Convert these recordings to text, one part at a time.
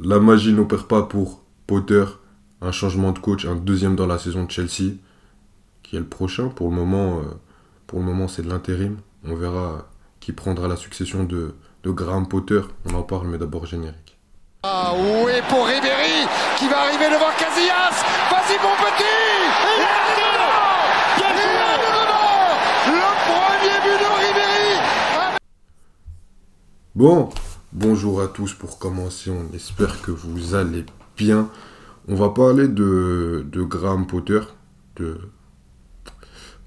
La magie n'opère pas pour Potter. Un changement de coach, un deuxième dans la saison de Chelsea, qui est le prochain. Pour le moment c'est de l'intérim. On verra qui prendra la succession de Graham Potter. On en parle, mais d'abord générique. Ah oui, pour Ribéry, qui va arriver devant Casillas. Vas-y mon petit. Il est dedans. Le premier but de Ribéry. Bon, bonjour à tous. Pour commencer, on espère que vous allez bien. On va parler de Graham Potter, de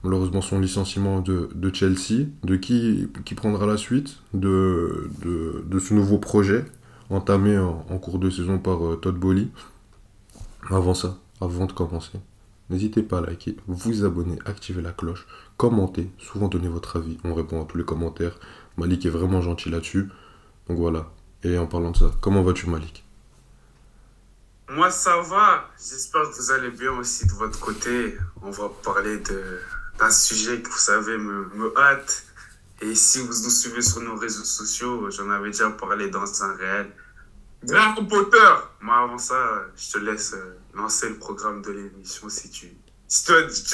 malheureusement son licenciement de Chelsea, de qui prendra la suite de ce nouveau projet entamé en cours de saison par Todd Boehly. Avant de commencer, n'hésitez pas à liker, vous abonner, activer la cloche, commenter, souvent donner votre avis, on répond à tous les commentaires. Malik est vraiment gentil là-dessus, donc voilà. Et en parlant de ça, comment vas-tu Malik? Moi ça va, j'espère que vous allez bien aussi de votre côté. On va parler d'un sujet que vous savez me hâte. Et si vous nous suivez sur nos réseaux sociaux, j'en avais déjà parlé dans un réel. Graham Potter. Moi avant ça, je te laisse lancer le programme de l'émission si tu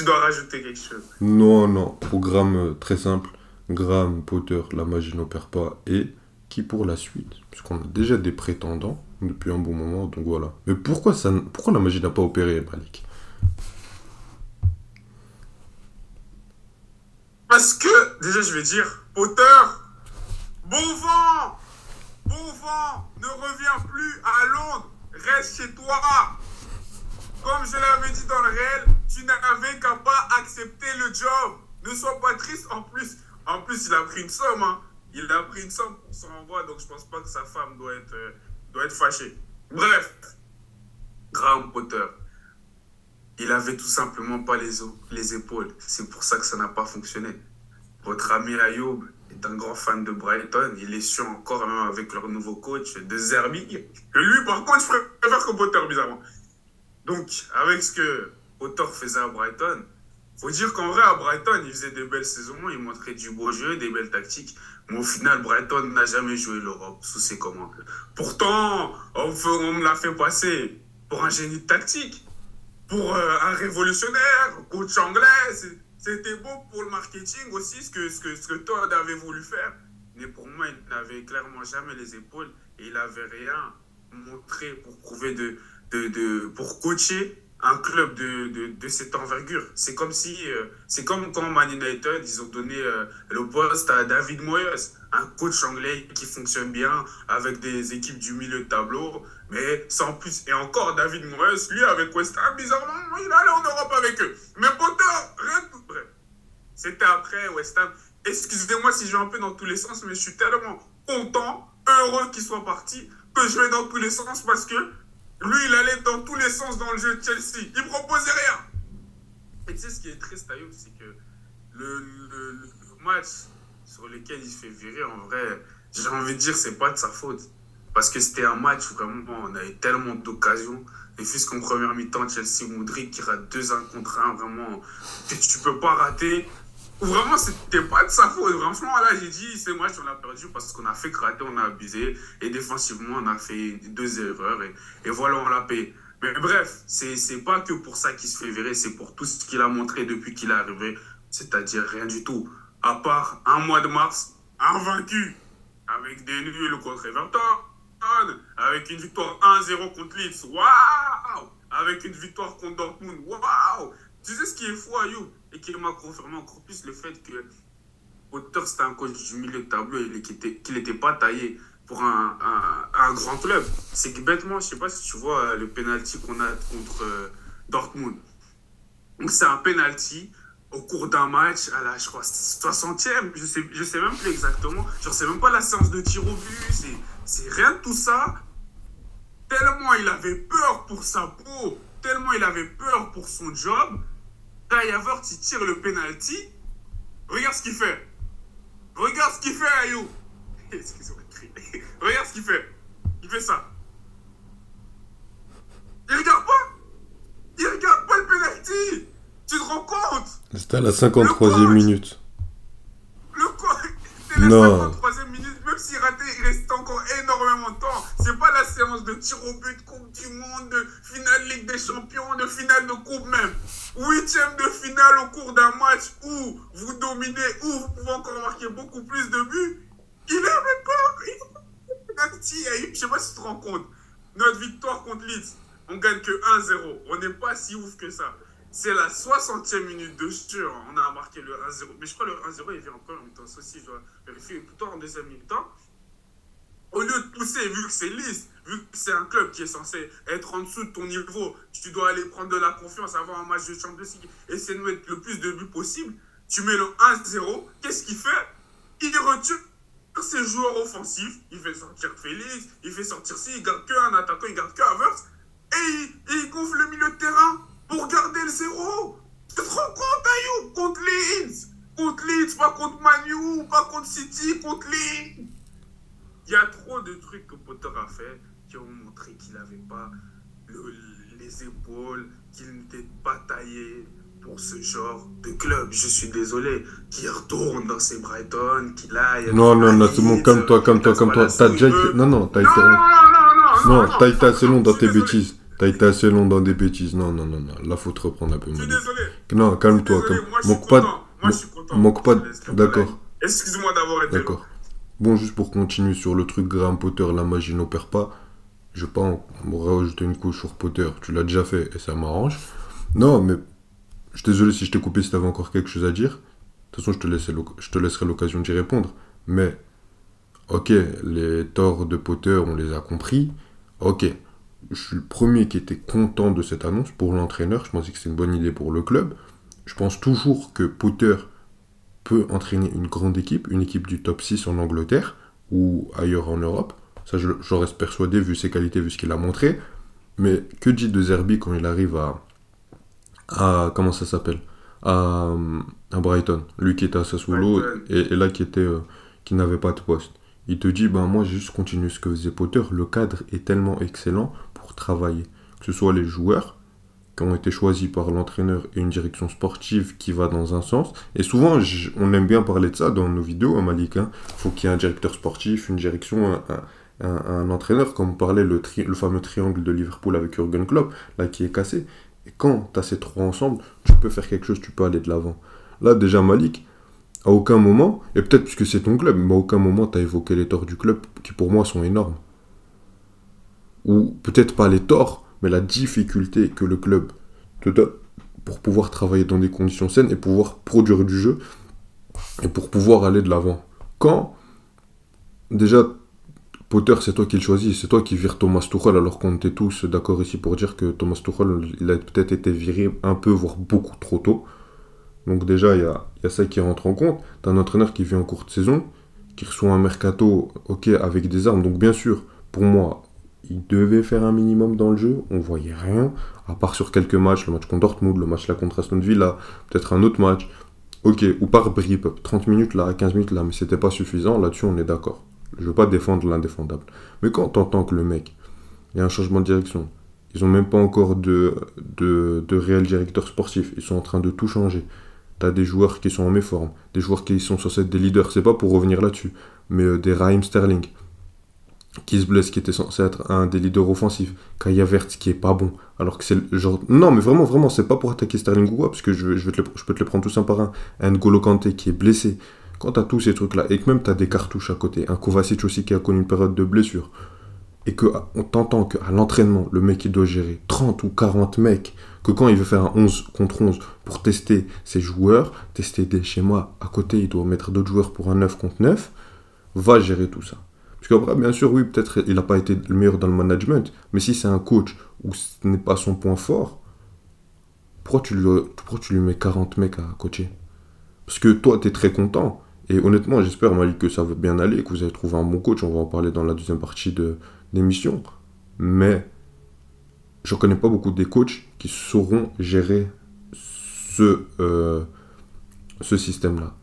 dois rajouter quelque chose. Non, programme très simple. Graham Potter, la magie n'opère pas. Et qui pour la suite? Puisqu'on a déjà des prétendants depuis un bon moment, donc voilà. Mais pourquoi la magie n'a pas opéré, Malik? Parce que, déjà je vais dire, Potter, bon vent, ne reviens plus à Londres, reste chez toi. Comme je l'avais dit dans le réel, tu n'avais qu'à pas accepter le job. Ne sois pas triste, en plus il a pris une somme, hein. Il a pris une somme pour son envoi, donc je pense pas que sa femme doit être fâchée. Bref, Graham Potter, il avait tout simplement pas les épaules. C'est pour ça que ça n'a pas fonctionné. Votre ami Ayoub est un grand fan de Brighton. Il est sûr encore, même avec leur nouveau coach, de Zerbi, que lui, par contre, je préfère que Potter, bizarrement. Donc, avec ce que Potter faisait à Brighton, faut dire qu'en vrai, à Brighton, il faisait des belles saisons, il montrait du beau jeu, des belles tactiques. Mais au final, Brighton n'a jamais joué l'Europe sous ses commandes. Pourtant, on me l'a fait passer pour un génie de tactique, pour un révolutionnaire, coach anglais. C'était beau pour le marketing aussi, ce que Todd avait voulu faire. Mais pour moi, il n'avait clairement jamais les épaules et il n'avait rien montré pour prouver pour coacher un club de cette envergure. C'est comme quand Man United, ils ont donné le poste à David Moyes, un coach anglais qui fonctionne bien avec des équipes du milieu de tableau, mais sans plus. Et encore, David Moyes, lui, avec West Ham, bizarrement, il allait en Europe avec eux. Mais Potter, rien de tout. Bref, c'était après West Ham. Excusez-moi si je vais un peu dans tous les sens, mais je suis tellement content, heureux qu'il soit parti, que je vais dans tous les sens parce que lui, il allait dans tous les sens dans le jeu de Chelsea. Il ne proposait rien. Et tu sais, ce qui est triste, Ayoub, c'est que le match sur lequel il se fait virer, en vrai, j'ai envie de dire, c'est pas de sa faute. Parce que c'était un match où vraiment, on avait tellement d'occasions. Et puisqu'en première mi-temps, Chelsea Modric qui rate 2-1 contre 1, vraiment, que tu peux pas rater. Vraiment, c'était pas de sa faute. Franchement, là, j'ai dit, ce match, on a perdu parce qu'on a fait gratter, on a abusé. Et défensivement, on a fait 2 erreurs. Et voilà, on l'a payé. Mais bref, c'est pas que pour ça qu'il se fait virer. C'est pour tout ce qu'il a montré depuis qu'il est arrivé. C'est-à-dire rien du tout. À part un mois de mars, invaincu. Avec des nuls contre Everton. Avec une victoire 1-0 contre Leeds. Waouh! Avec une victoire contre Dortmund. Waouh! Tu sais ce qui est fou, Ayoub, et qui m'a confirmé encore plus le fait que Potter, c'était un coach du milieu de tableau et qu'il n'était pas taillé pour un grand club. C'est que bêtement, je ne sais pas si tu vois le penalty qu'on a contre Dortmund. Donc c'est un penalty au cours d'un match à la, je crois, 60e, je sais même plus exactement. Je ne sais même pas la séance de tir au but, c'est rien de tout ça. Tellement il avait peur pour sa peau, tellement il avait peur pour son job. Kai Havertz, il tire le penalty. Regarde ce qu'il fait. Regarde ce qu'il fait, Ayoub. Excusez-moi de crier. Regarde ce qu'il fait. Il fait ça. Il regarde pas. Il regarde pas le penalty. Tu te rends compte? C'était à la 53e minute. Le coach, c'était la 53e minute. Même s'il ratait, il restait encore énormément de temps. C'est pas la séance de tir au but, Coupe du Monde, de finale Ligue des Champions, de finale de Coupe même. 8e de finale au cours d'un match où vous dominez, où vous pouvez encore marquer beaucoup plus de buts. Il est même pas... Je sais pas si tu te rends compte. Notre victoire contre Leeds, on gagne que 1-0. On n'est pas si ouf que ça. C'est la 60e minute de jeu. On a marqué le 1-0. Mais je crois que le 1-0, il vient en première mi-temps. Ça aussi, je dois vérifier plutôt en deuxième mi-temps. Au lieu de pousser, vu que c'est Leeds, vu que c'est un club qui est censé être en dessous de ton niveau, tu dois aller prendre de la confiance, avoir un match de Champions League, essayer de mettre le plus de buts possible. Tu mets le 1-0. Qu'est-ce qu'il fait? Il retire ses joueurs offensifs. Il fait sortir Félix, il fait sortir il garde qu'un attaquant, il garde qu'Havertz. Et il gonfle le milieu de terrain pour garder le 0. Tu te rends compte, Ayoub? Contre Leeds. Contre Leeds, pas contre Manu, pas contre City, contre Leeds. Il y a trop de trucs que Potter a fait qui ont montré qu'il n'avait pas les épaules, qu'il n'était pas taillé pour ce genre de club. Je suis désolé. Qu'il retourne dans ses Brighton, qu'il aille... Non, c'est bon, calme-toi. T'as déjà été... Non, t'as été assez long dans tes bêtises. T'as été assez long dans des bêtises. Non. Là, faut te reprendre un peu. Je suis désolé. Non, calme-toi. Moi, je suis content. Manque pas... D'accord. Excuse-moi d'avoir été... D'accord. Bon, juste pour continuer sur le truc Graham Potter, la magie n'opère pas. Je vais pas en rajouter une couche sur Potter. Tu l'as déjà fait et ça m'arrange. Non, mais je suis désolé si je t'ai coupé, si t'avais encore quelque chose à dire. De toute façon, je te laisserai l'occasion d'y répondre. Mais, ok, les torts de Potter, on les a compris. Ok, je suis le premier qui était content de cette annonce pour l'entraîneur. Je pensais que c'était une bonne idée pour le club. Je pense toujours que Potter peut entraîner une grande équipe, une équipe du top 6 en Angleterre ou ailleurs en Europe. Ça, j'en reste persuadé, vu ses qualités, vu ce qu'il a montré. Mais que dit de Zerbi quand il arrive à comment ça s'appelle, à Brighton, lui qui était à Sassuolo et là qui n'avait pas de poste. Il te dit, moi j'ai juste continué ce que faisait Potter. Le cadre est tellement excellent pour travailler, que ce soit les joueurs qui ont été choisis par l'entraîneur et une direction sportive qui va dans un sens. Et souvent, on aime bien parler de ça dans nos vidéos, Malik. Faut qu'il y ait un directeur sportif, une direction, un entraîneur, comme on parlait le fameux triangle de Liverpool avec Jürgen Klopp, là qui est cassé. Et quand tu as ces trois ensemble, tu peux faire quelque chose, tu peux aller de l'avant. Là, déjà, Malik, à aucun moment, et peut-être puisque c'est ton club, mais à aucun moment tu as évoqué les torts du club, qui pour moi sont énormes. Ou peut-être pas les torts, mais la difficulté que le club te donne pour pouvoir travailler dans des conditions saines et pouvoir produire du jeu et pour pouvoir aller de l'avant. Quand, déjà, Potter, c'est toi qui le choisis, c'est toi qui vires Thomas Tuchel, alors qu'on était tous d'accord ici pour dire que Thomas Tuchel, il a peut-être été viré un peu, voire beaucoup trop tôt. Donc déjà, il y a ça qui rentre en compte. T'as un entraîneur qui vient en courte saison, qui reçoit un mercato, ok, avec des armes. Donc bien sûr, pour moi, il devait faire un minimum dans le jeu. On voyait rien, à part sur quelques matchs, le match contre Dortmund, le match là contre Aston Villa, peut-être un autre match. Ok, ou par bribe, 30 minutes là, 15 minutes là, mais c'était pas suffisant, là-dessus on est d'accord. Je veux pas défendre l'indéfendable. Mais quand t'entends que le mec, il y a un changement de direction, ils ont même pas encore de réel directeur sportif, ils sont en train de tout changer. T'as des joueurs qui sont en méforme, des joueurs qui sont censés être des leaders, c'est pas pour revenir là-dessus, mais des Raheem Sterling, qui se blesse, qui était censé être un des leaders offensifs, Kai Havertz qui est pas bon, alors que c'est le genre... Non, mais vraiment, c'est pas pour attaquer Sterling ou quoi, parce que je peux te les prendre tous un par un. Un N'Golo Kanté qui est blessé, quand t'as tous ces trucs-là, et que même t'as des cartouches à côté, un Kovacic aussi qui a connu une période de blessure, et qu'on t'entend qu'à l'entraînement, le mec il doit gérer 30 ou 40 mecs, que quand il veut faire un 11 contre 11 pour tester ses joueurs, tester des schémas, à côté il doit mettre d'autres joueurs pour un 9 contre 9, va gérer tout ça. Parce qu'après, bien sûr, oui, peut-être il n'a pas été le meilleur dans le management, mais si c'est un coach où ce n'est pas son point fort, pourquoi tu lui mets 40 mecs à coacher? Parce que toi, tu es très content. Et honnêtement, j'espère, Malik, que ça va bien aller, que vous avez trouvé un bon coach. On va en parler dans la deuxième partie de l'émission. Mais je ne connais pas beaucoup des coachs qui sauront gérer ce système-là.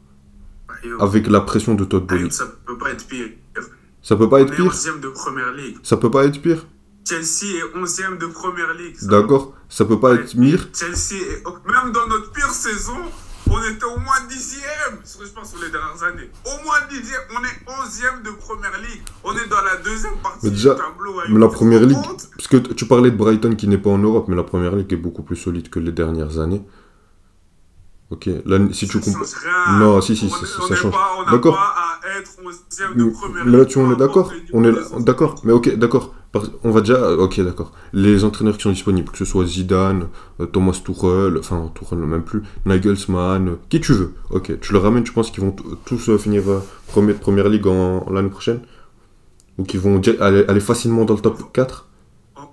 Avec la pression de Todd Bowley. Ça peut pas être pire. Ça peut pas être pire. 11e de Première Ligue. Ça peut pas être pire. Chelsea est 11e de Première Ligue. D'accord. Ça peut pas être pire. Chelsea est... Même dans notre pire saison, on était au moins 10e, je pense, sur les dernières années. Au moins 10e, on est 11e de Première Ligue. On est dans la deuxième partie Mais déjà, du tableau. mais la Première Ligue, parce que tu parlais de Brighton qui n'est pas en Europe, mais la Première Ligue est beaucoup plus solide que les dernières années. Ok, là, si tu Ça compares... change rien. Non, si, On ça n'est change. pas, on n'a D'accord. pas à être 11e de Première Ligue. Mais là-dessus, on est peu d'accord. importe le On niveau est des autres d'accord. équipes. Mais ok, d'accord. On va déjà. Ok, d'accord. Les entraîneurs qui sont disponibles, que ce soit Zidane, Thomas Tuchel, enfin Tuchel même plus, Nagelsmann, qui tu veux. Ok, tu le ramènes. Tu penses qu'ils vont tous finir premier de Première Ligue l'année prochaine, ou qu'ils vont aller facilement dans le top 4? On va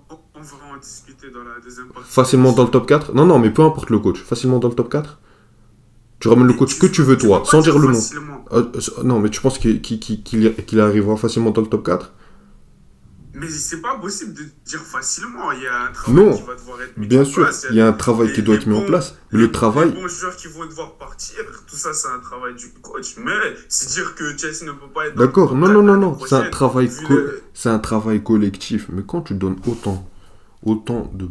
en discuter dans la deuxième partie. Facilement dans le top 4? Non, non, mais peu importe le coach. Facilement dans le top 4? Tu ramènes le coach que tu veux, toi, sans dire le nom. Non, mais tu penses qu'il arrivera facilement dans le top 4? Mais c'est pas possible de dire facilement. Il y a un travail qui va devoir être mis bien en sûr, place. il y a un travail qui doit être mis en place. Mais le travail. Les bons joueurs qui vont devoir partir, tout ça, c'est un travail du coach. Mais c'est dire que Chelsea ne peut pas être. D'accord, non, non, non, non. C'est un travail, le... c'est un travail collectif. Mais quand tu donnes autant de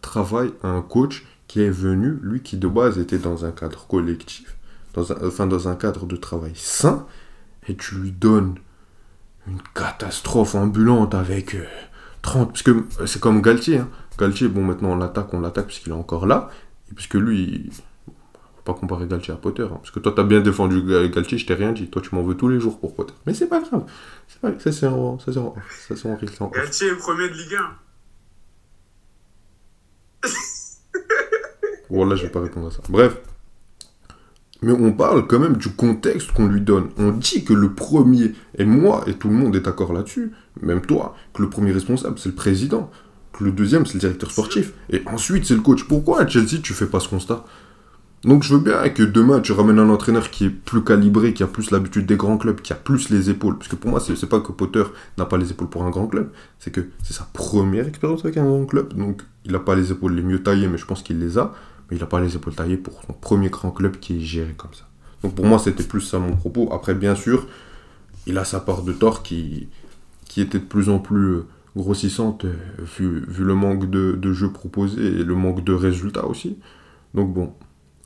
travail à un coach qui est venu, lui qui de base était dans un cadre collectif, dans un cadre de travail sain, et tu lui donnes une catastrophe ambulante avec 30... Parce que c'est comme Galtier. Hein. Galtier, bon, maintenant on l'attaque parce qu'il est encore là. Et parce que lui, faut pas comparer Galtier à Potter. Hein. Parce que toi, t'as bien défendu Galtier, je t'ai rien dit. Toi, tu m'en veux tous les jours pour Potter. Mais c'est pas grave. C'est pas grave. Ça, c'est en Galtier est premier de Ligue 1. Voilà, je vais pas répondre à ça. Bref. Mais on parle quand même du contexte qu'on lui donne. On dit que le premier, et moi, et tout le monde est d'accord là-dessus, même toi, que le premier responsable, c'est le président. Que le deuxième, c'est le directeur sportif. Et ensuite, c'est le coach. Pourquoi à Chelsea, tu fais pas ce constat? Donc je veux bien que demain, tu ramènes un entraîneur qui est plus calibré, qui a plus l'habitude des grands clubs, qui a plus les épaules. Parce que pour moi, c'est pas que Potter n'a pas les épaules pour un grand club. C'est que c'est sa première expérience avec un grand club. Donc il n'a pas les épaules les mieux taillées, mais je pense qu'il les a. Mais il n'a pas les épaules taillées pour son premier grand club qui est géré comme ça. Donc pour moi, c'était plus ça mon propos. Après, bien sûr, il a sa part de tort qui était de plus en plus grossissante vu le manque de jeux proposés et le manque de résultats aussi. Donc bon,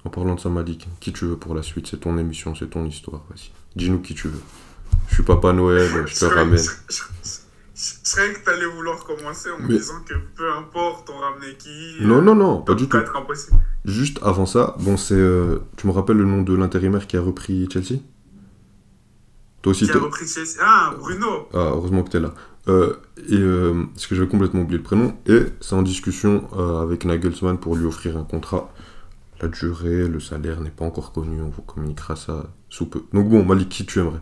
en parlant de ça, Malik, qui tu veux pour la suite? C'est ton émission, c'est ton histoire, vas-y. Dis-nous qui tu veux. Je suis Papa Noël, je te ramène. Je savais que t'allais vouloir commencer en me disant que peu importe, on ramenait qui. Non, pas du tout. Impossible. Juste avant ça, bon, c'est. Tu me rappelles le nom de l'intérimaire qui a repris Chelsea? Toi aussi, qui a repris Chelsea? Ah, Bruno. Ah, heureusement que t'es là. Parce que j'avais complètement oublié le prénom. Et c'est en discussion avec Nagelsmann pour lui offrir un contrat. La durée, le salaire n'est pas encore connu. On vous communiquera ça sous peu. Donc bon, Malik, qui tu aimerais?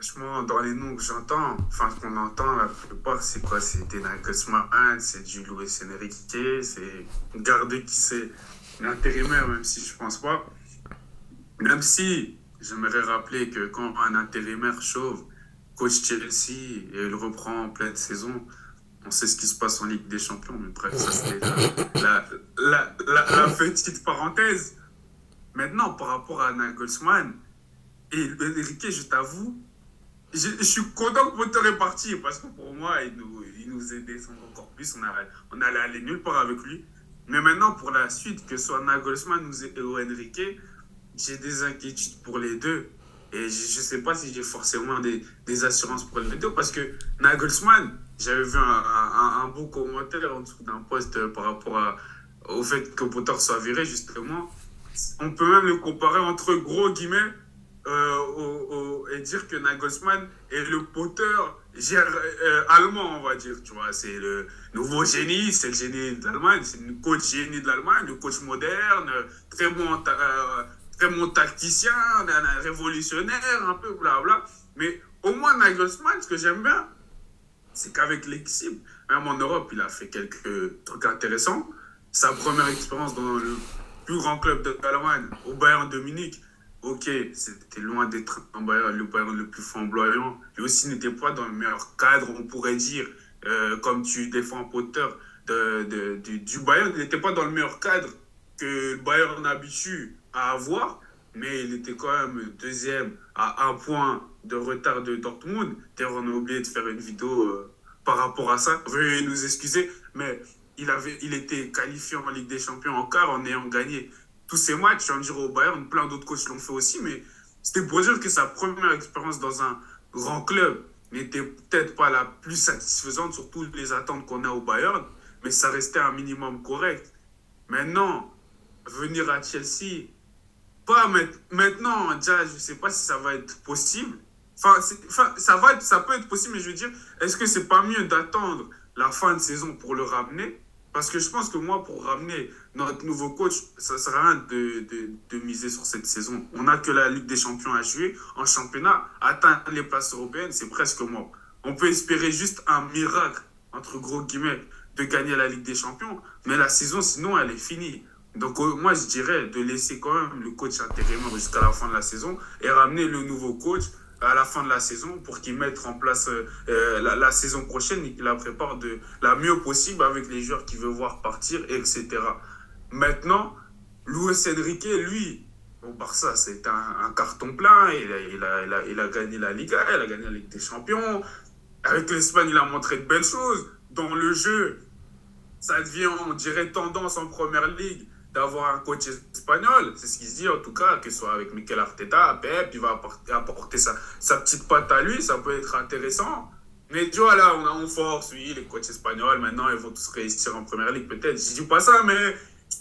Franchement, dans les noms que j'entends, enfin qu'on entend la plupart, c'est quoi? C'est des Nagelsmann, c'est du Luis Enrique, c'est garder qui c'est l'intérimaire, même si je pense pas. Même si j'aimerais rappeler que quand un intérimaire chauve coach Chelsea et il reprend en pleine saison, on sait ce qui se passe en Ligue des Champions. Mais bref, ça c'était la petite parenthèse. Maintenant, par rapport à Nagelsmann et Enrique, je t'avoue, je suis content que Potter est parti parce que pour moi, il nous aidait encore plus. On allait aller nulle part avec lui. Mais maintenant, pour la suite, que ce soit Nagelsmann ou Enrique, j'ai des inquiétudes pour les deux. Et je ne sais pas si j'ai forcément des assurances pour les deux parce que Nagelsmann, j'avais vu un beau commentaire en dessous d'un post par rapport au fait que Potter soit viré, justement. On peut même le comparer entre gros guillemets et dire que Nagelsmann est le Potter allemand, on va dire. Tu vois, c'est le nouveau génie, c'est le génie d'Allemagne, c'est le coach génie de l'Allemagne, le coach moderne, très bon tacticien, un révolutionnaire, un peu blabla. Mais au moins Nagelsmann, ce que j'aime bien, c'est qu'avec l'équipe, même en Europe, il a fait quelques trucs intéressants. Sa première expérience dans le plus grand club d'Allemagne, au Bayern de Munich, ok, c'était loin d'être le Bayern le plus flamboyant. Lui aussi n'était pas dans le meilleur cadre, on pourrait dire, comme tu défends Potter, du Bayern. Il n'était pas dans le meilleur cadre que le Bayern habitue à avoir, mais il était quand même deuxième à un point de retard de Dortmund. D'ailleurs, on a oublié de faire une vidéo par rapport à ça. Veuillez nous excuser, mais il était qualifié en Ligue des Champions en quart en ayant gagné tous ses matchs. On dirait au Bayern, plein d'autres coachs l'ont fait aussi, mais c'était pour dire que sa première expérience dans un grand club n'était peut-être pas la plus satisfaisante, surtout les attentes qu'on a au Bayern, mais ça restait un minimum correct. Maintenant, venir à Chelsea, pas maintenant, déjà, je ne sais pas si ça va être possible. Ça peut être possible, mais je veux dire, est-ce que c'est pas mieux d'attendre la fin de saison pour le ramener? Parce que je pense que moi, pour ramener notre nouveau coach, ça ne sert à rien de miser sur cette saison. On n'a que la Ligue des Champions à jouer. En championnat, atteindre les places européennes, c'est presque mort. On peut espérer juste un miracle, entre gros guillemets, de gagner la Ligue des Champions. Mais la saison, sinon, elle est finie. Donc, moi, je dirais de laisser quand même le coach intérimaire jusqu'à la fin de la saison et ramener le nouveau coach à la fin de la saison pour qu'il mette en place la saison prochaine et qu'il la prépare de la mieux possible avec les joueurs qu'il veut voir partir, etc. Maintenant, Luis Enrique, lui, au Barça, c'est un carton plein. Il a gagné la Liga, il a gagné la Ligue des Champions. Avec l'Espagne, il a montré de belles choses. Dans le jeu, ça devient, on dirait, tendance en première ligue d'avoir un coach espagnol. C'est ce qui se dit en tout cas, que ce soit avec Mikel Arteta, Pep, il va apporter sa petite patte à lui, ça peut être intéressant. Mais tu vois, là, on force, oui, les coachs espagnols, maintenant, ils vont tous réussir en première ligue, peut-être. Je dis pas ça, mais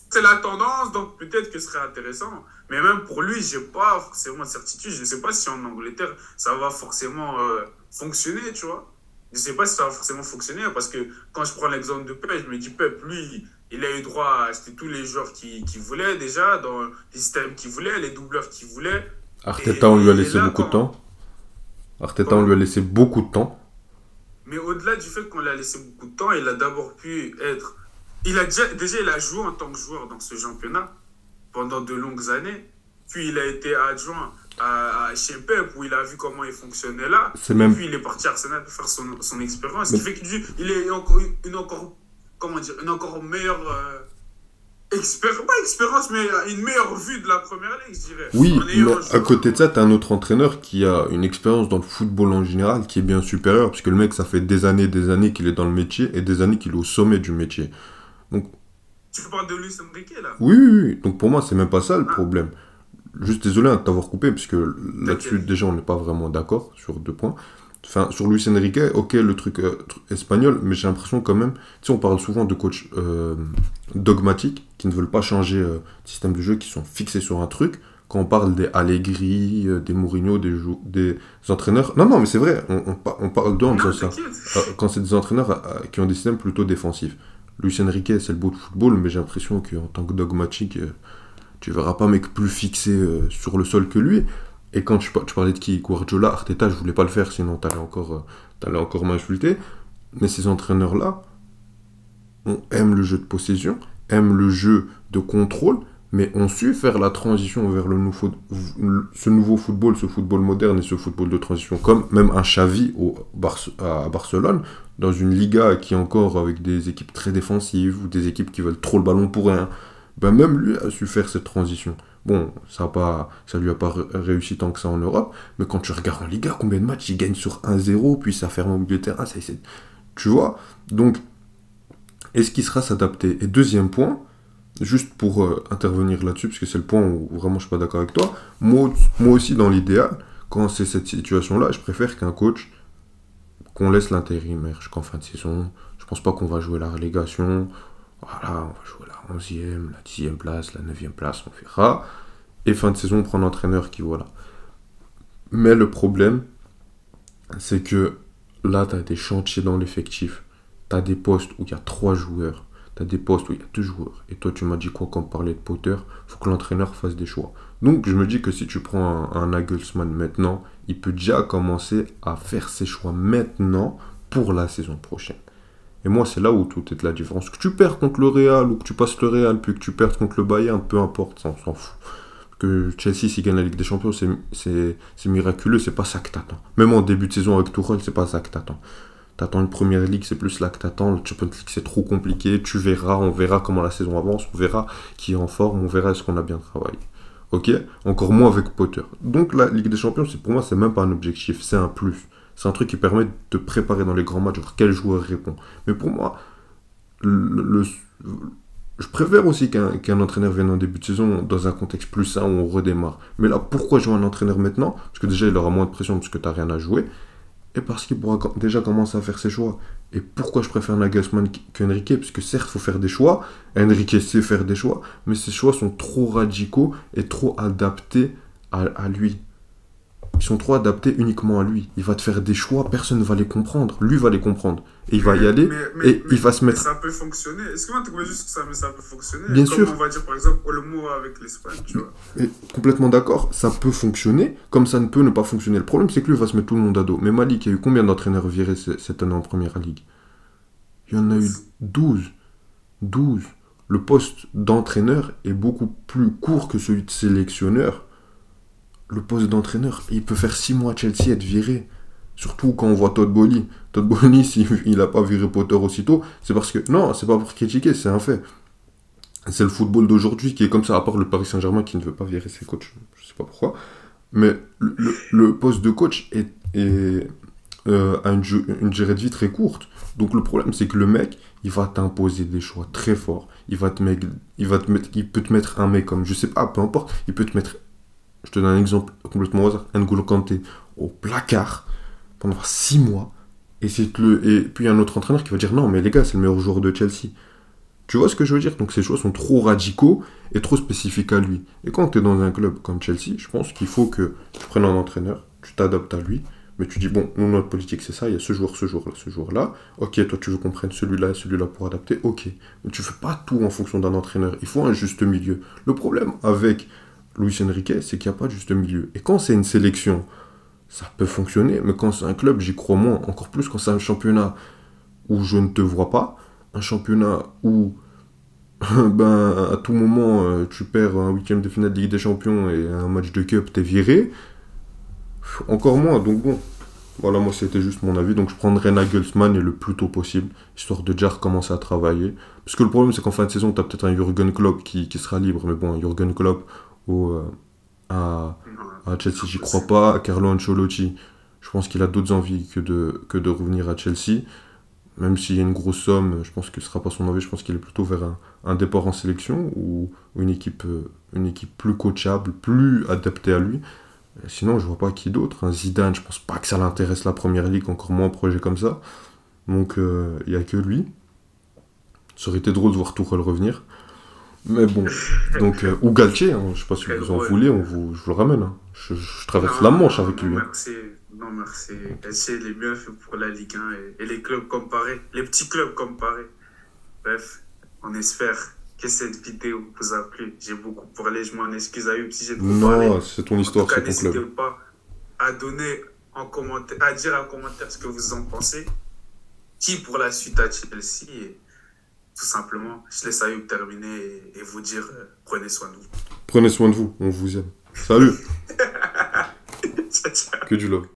c'est la tendance, donc peut-être que ce serait intéressant. Mais même pour lui, j'ai pas forcément de certitude. Je ne sais pas si en Angleterre, ça va forcément fonctionner, tu vois. Je ne sais pas si ça va forcément fonctionner, parce que quand je prends l'exemple de Pep, je me dis, Pep, lui, il a eu droit à acheter tous les joueurs qu'il voulait déjà, dans les systèmes qu'il voulait, les doubleurs qu'il voulait. Arteta, on lui a laissé beaucoup de temps. Arteta, on lui a laissé beaucoup de temps. Mais au-delà du fait qu'on lui a laissé beaucoup de temps, il a d'abord pu être... Il a joué en tant que joueur dans ce championnat pendant de longues années. Puis il a été adjoint chez Pep où il a vu comment il fonctionnait là. Puis il est parti à Arsenal pour faire son expérience. Ce qui fait qu'il est encore une encore meilleure pas expérience, mais une meilleure vue de la première ligue, je dirais. Oui, mais à côté de ça, tu as un autre entraîneur qui a une expérience dans le football en général qui est bien supérieure, parce que le mec, ça fait des années qu'il est dans le métier et des années qu'il est au sommet du métier. Donc, tu parles de Luis Enrique, là? Oui. Donc pour moi, c'est même pas ça le problème. Juste désolé de t'avoir coupé, parce que là-dessus, déjà, on n'est pas vraiment d'accord sur 2 points. Enfin, sur Luis Enrique, ok, le truc espagnol, mais j'ai l'impression quand même, tu sais, on parle souvent de coachs dogmatiques, qui ne veulent pas changer le système de jeu, qui sont fixés sur un truc. Quand on parle des Allegri, des Mourinho, des entraîneurs... Non, mais c'est vrai, on parle d'eux en disant ça. Quand c'est des entraîneurs qui ont des systèmes plutôt défensifs. Luis Enrique, c'est le beau de football, mais j'ai l'impression qu'en tant que dogmatique, tu verras pas un mec plus fixé sur le sol que lui. Et quand tu parlais de qui? Guardiola, Arteta, je voulais pas le faire, sinon t'allais encore m'insulter. Mais ces entraîneurs-là, on aime le jeu de possession, aime le jeu de contrôle, mais ont su faire la transition vers ce nouveau football, ce football moderne et ce football de transition, comme même un Xavi à Barcelone, dans une Liga qui est encore avec des équipes très défensives, ou des équipes qui veulent trop le ballon pour rien. Ben même lui a su faire cette transition. Bon, ça lui a pas réussi tant que ça en Europe, mais quand tu regardes en Liga, combien de matchs il gagne sur 1-0, puis ça ferme au milieu de terrain, tu vois. Donc, est-ce qu'il sera s'adapter? Et deuxième point, juste pour intervenir là-dessus, parce que c'est le point où vraiment je suis pas d'accord avec toi, moi aussi dans l'idéal, quand c'est cette situation-là, je préfère qu'un coach, qu'on laisse l'intérimaire jusqu'en fin de saison. Je pense pas qu'on va jouer la relégation. Voilà, on va jouer la 11e, la 10e place, la 9e place, on verra. Et fin de saison, on prend l'entraîneur qui, voilà. Mais le problème, c'est que là, tu as des chantiers dans l'effectif. Tu as des postes où il y a 3 joueurs. Tu as des postes où il y a 2 joueurs. Et toi, tu m'as dit quoi quand on parlait de Potter? Il faut que l'entraîneur fasse des choix. Donc, je me dis que si tu prends un Nagelsmann maintenant, il peut déjà commencer à faire ses choix maintenant pour la saison prochaine. Et moi, c'est là où tout est la différence. Que tu perds contre le Real ou que tu passes le Real, puis que tu perds contre le Bayern, peu importe, ça, on s'en fout. Que Chelsea, s'il gagne la Ligue des Champions, c'est miraculeux, c'est pas ça que t'attends. Même en début de saison avec Tuchel, c'est pas ça que t'attends. T'attends une première ligue, c'est plus là que t'attends. Le Champions League, c'est trop compliqué. Tu verras, on verra comment la saison avance, on verra qui est en forme, on verra est-ce qu'on a bien travaillé. Ok? Encore moins avec Potter. Donc la Ligue des Champions, pour moi, c'est même pas un objectif, c'est un plus. C'est un truc qui permet de te préparer dans les grands matchs, voir quel joueur répond. Mais pour moi, le- le- je préfère aussi qu'un entraîneur vienne en début de saison dans un contexte plus sain où on redémarre. Mais là, pourquoi jouer un entraîneur maintenant? Parce que déjà, il aura moins de pression parce que tu n'as rien à jouer. Et parce qu'il pourra déjà commencer à faire ses choix. Et pourquoi je préfère Nagelsmann qu'Enrique? Parce que certes, il faut faire des choix. Enrique sait faire des choix. Mais ses choix sont trop radicaux et trop adaptés à lui. Ils sont trop adaptés uniquement à lui. Il va te faire des choix, personne ne va les comprendre. Lui va les comprendre. Et il va y aller et il va se Mais mettre... ça peut fonctionner. Excuse-moi de trouver juste que ça, mais ça peut fonctionner. Bien Comme sûr. on va dire par exemple Olmo avec l'Espagne, tu vois. Et complètement d'accord, ça peut fonctionner, comme ça ne peut ne pas fonctionner. Le problème, c'est que lui va se mettre tout le monde à dos. Mais Malik, il y a eu combien d'entraîneurs virés cette année en première ligue? Il y en a eu 12. 12. Le poste d'entraîneur est beaucoup plus court que celui de sélectionneur. Le poste d'entraîneur, il peut faire 6 mois à Chelsea et être viré. Surtout quand on voit Todd Boehly. Todd Boehly, s'il n'a pas viré Potter aussitôt, c'est parce que... Non, c'est pas pour critiquer, c'est un fait. C'est le football d'aujourd'hui qui est comme ça, à part le Paris Saint-Germain qui ne veut pas virer ses coachs. Je sais pas pourquoi. Mais le poste de coach a une durée de vie très courte. Donc le problème, c'est que le mec, il va t'imposer des choix très forts. Il peut te mettre un mec comme, je sais pas, peu importe, il peut te mettre, je te donne un exemple complètement au hasard, N'Golo Kanté au placard pendant 6 mois. Et puis il y a un autre entraîneur qui va dire non, mais les gars, c'est le meilleur joueur de Chelsea. Tu vois ce que je veux dire? Donc ces choix sont trop radicaux et trop spécifiques à lui. Et quand tu es dans un club comme Chelsea, je pense qu'il faut que tu prennes un entraîneur, tu t'adaptes à lui, mais tu dis, bon, nous, notre politique, c'est ça, il y a ce joueur, ce joueur-là, ce joueur-là. Ok, toi, tu veux qu'on prenne celui-là et celui-là pour adapter, ok. Mais tu fais pas tout en fonction d'un entraîneur. Il faut un juste milieu. Le problème avec Luis Enrique, c'est qu'il n'y a pas de juste milieu. Et quand c'est une sélection, ça peut fonctionner, mais quand c'est un club, j'y crois moins. Encore plus quand c'est un championnat où je ne te vois pas, un championnat où ben, à tout moment tu perds un huitième de finale de Ligue des Champions et un match de Cup, t'es viré, encore moins. Donc bon, voilà, moi c'était juste mon avis. Donc je prendrais Nagelsmann et le plus tôt possible, histoire de déjà recommencer à travailler. Parce que le problème, c'est qu'en fin de saison, t'as peut-être un Jürgen Klopp qui sera libre, mais bon, un Jürgen Klopp à Chelsea, j'y crois pas. À Carlo Ancelotti, je pense qu'il a d'autres envies que de revenir à Chelsea. Même s'il y a une grosse somme, je pense que ce ne sera pas son envie. Je pense qu'il est plutôt vers un départ en sélection ou une équipe plus coachable, plus adaptée à lui. Sinon, je vois pas qui d'autre. Un Zidane, je pense pas que ça l'intéresse la première ligue, encore moins un projet comme ça. Donc, il n'y a que lui. Ça aurait été drôle de voir Tuchel revenir. Mais bon, donc, ou Galtier, hein, je sais pas si vous en voulez, je vous le ramène. Hein. Je traverse la Manche avec lui. Merci. Non, merci. Galtier, il est mieux fait pour la Ligue 1 et les clubs comparés, les petits clubs comparés. Bref, on espère que cette vidéo vous a plu. J'ai beaucoup parlé, je m'en excuse à eux si j'ai trop parlé. Non, c'est ton histoire, c'est ton club. N'hésitez pas à donner en commentaire, à dire en commentaire ce que vous en pensez. Qui pour la suite à Chelsea et tout simplement, je laisse Ayoub terminer et vous dire prenez soin de vous. Prenez soin de vous, on vous aime. Salut. Ciao, ciao. Que du love.